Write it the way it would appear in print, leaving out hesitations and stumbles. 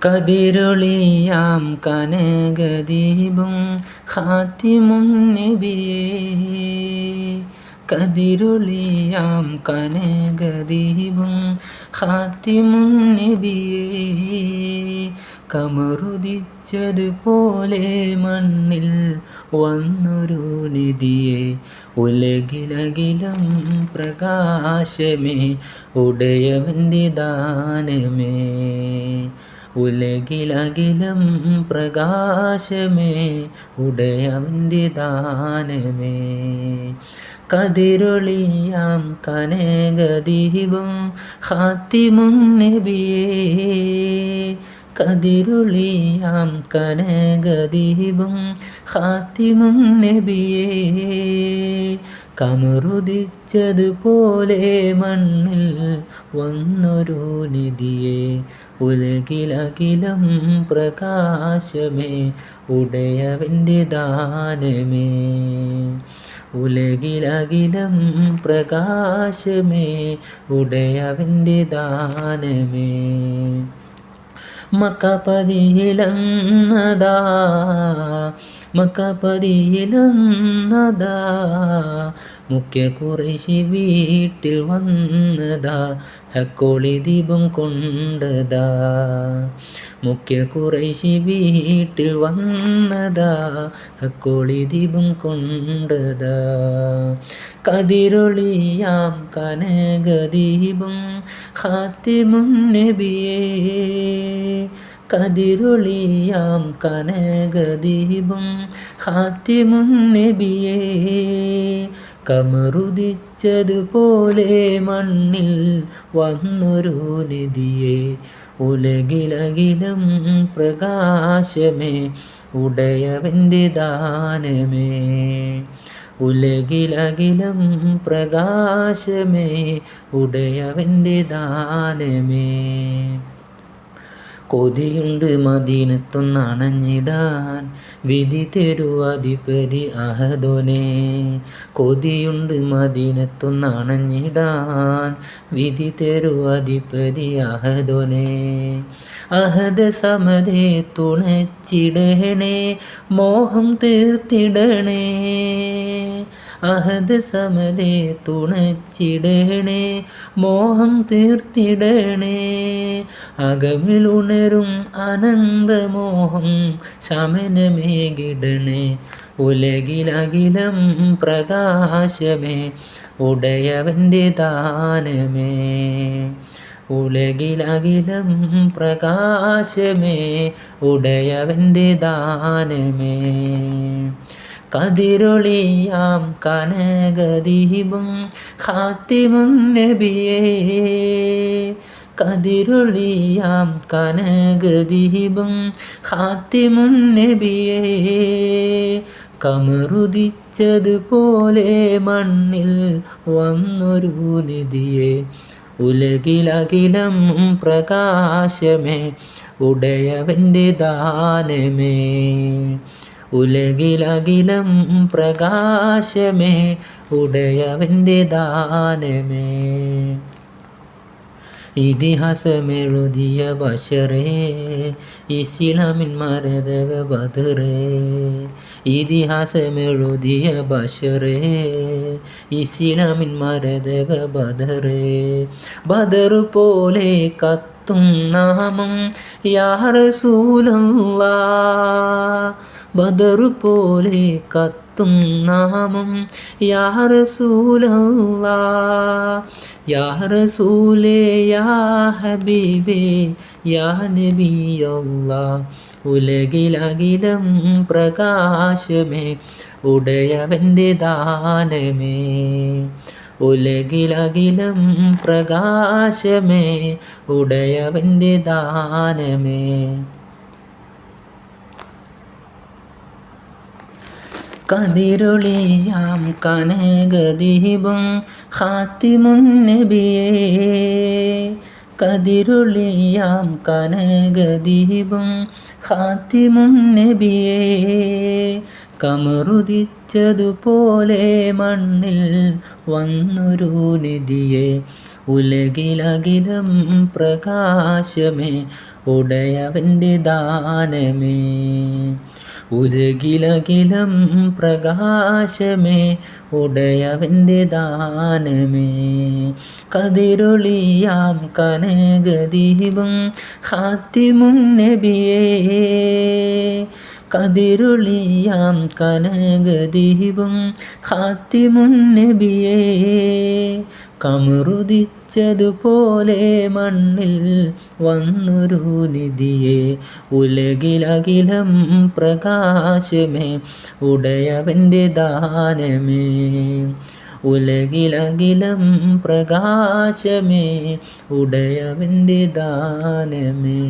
കതിരൊളിയാം കനകദീപം ഖാതിമുൻ നബിയേ. കതിരൊളിയാം കനകദീപം ഖാതിമുൻ നബിയേ. കമറുദിച്ചതുപോലെ മണ്ണിൽ വന്നൊരു നിധിയെ. ഉലകിലകിലം പ്രകാശമേ ഉടയവൻ്റെ ദാനമേ. ഉലകിലകിലം പ്രകാശമേ ഉടയവൻ്റെ ദാനമേ. കതിരൊളിയാം കനകദീപം ഖാതിമുൻ നബിയേ. കതിരൊളിയാം കനകദീപം ഖാതിമുൻ നബിയേ. കമറുദിച്ചതുപോലെ മണ്ണിൽ വന്നൊരു നിധിയെ. ഉലകിലകിലം പ്രകാശമേ ഉടയവൻ്റെ ദാനമേ. ഉലകിലകിലം പ്രകാശമേ ഉടയവൻ്റെ ദാനമേ. മക്കപതിയിലന്നതാ മക്കപതിയിലന്നതാ മുഖ്യ ഖുറൈശി വീട്ടിൽ വന്നതാ. ഹക്കോളി ദീപം കൊണ്ടതാ. മുഖ്യ ഖുറൈശി വീട്ടിൽ വന്നതാ. ഹക്കോളി ദീപം കൊണ്ടതാ. കതിരൊളിയാം കനകദീപം ഖാതിമുൻ നബിയേ. കതിരൊളിയാം കനകദീപം ഖാതിമുൻ നബിയേ. കമറുദിച്ചതുപോലെ മണ്ണിൽ വന്നൊരു നിധിയെ. ഉലകിലകിലം പ്രകാശമേ ഉടയവൻ്റെ ദാനമേ. ഉലകിലകിലം പ്രകാശമേ ഉടയവൻ്റെ ദാനമേ. കൊതിയുണ്ട് മദീനത്തൊന്നണഞ്ഞിടാൻ വിധി തരൂ അധിപതി അഹദോനെ. കൊതിയുണ്ട് മദീനത്തൊന്നണഞ്ഞിടാൻ വിധി തരൂ അധിപതി അഹദോനെ. അഹദ സമദേ തുണച്ചിടണേ മോഹം തീർത്തിടണേ. അഹദ സമദേ തുണച്ചിടണേ മോഹം തീർത്തിടണേ. അകമിലുണരും അനന്തമോഹം ശമനമേകിടണേ. ഉലകിലകിലം പ്രകാശമേ ഉടയവൻ്റെ ദാനമേ. ഉലകിലകിലം പ്രകാശമേ ഉടയവൻ്റെ ദാനമേ. കതിരൊളിയാം കനകദീപം ഖാതിമുൻ നബിയേ. കതിരൊളിയാം കനകദീപം ഖാതിമുൻ നബിയേ. കമറുദിച്ചതുപോലെ മണ്ണിൽ വന്നൊരു നിധിയെ. ഉലകിലകിലം പ്രകാശമേ ഉടയവൻ്റെ ദാനമേ. ഉലകിലകിലം പ്രകാശമേ ഉടയവൻ്റെ ദാനമേ. ഇതിഹാസമെഴുതിയ ബശറേ ഇസ്ലാമിൻ മരതക ബദറേ. ഇതിഹാസമെഴുതിയ ബശറേ ഇസ്ലാമിൻ മരതക ബദറേ. ബദർ പോലെ കത്തും നാമം യാ റസൂലല്ലാഹ്. ബദർ പോലെ കത്തും നാമം യാ റസൂലല്ലാഹ്. യാ റസൂലേ യാ ഹബീബേ യാ നബിയല്ലാഹ്. ഉലകിലകിലം പ്രകാശമേ ഉടയവൻ്റെ ദാനമേ. ഉലകിലകിലം പ്രകാശമേ ഉടയവൻ്റെ ദാനമേ. കതിരൊളിയാം കനകദീപം ഖാതിമുൻ നബിയേ. കതിരൊളിയാം കനകദീപം ഖാതിമുൻ നബിയേ. കമറുദിച്ചതുപോലെ മണ്ണിൽ വന്നൊരു നിധിയെ. ഉലകിലകിലം പ്രകാശമേ ഉടയവൻ്റെ ദാനമേ. ഉലകിലകിലം പ്രകാശമേ ഉടയവൻ്റെ ദാനമേ. കതിരൊളിയാം കനകദീപം ഖാത്തിമുൻ നബിയേ. കതിരൊളിയാം കനകദീപം ഖാത്തിമുൻ നബിയേ. കമറുദിച്ചതുപോലെ മണ്ണിൽ വന്നൊരു നിധിയെ. ഉലകിലകിലം പ്രകാശമേ ഉടയവൻ്റെ ദാനമേ. ഉലകിലകിലം പ്രകാശമേ ഉടയവൻ്റെ ദാനമേ.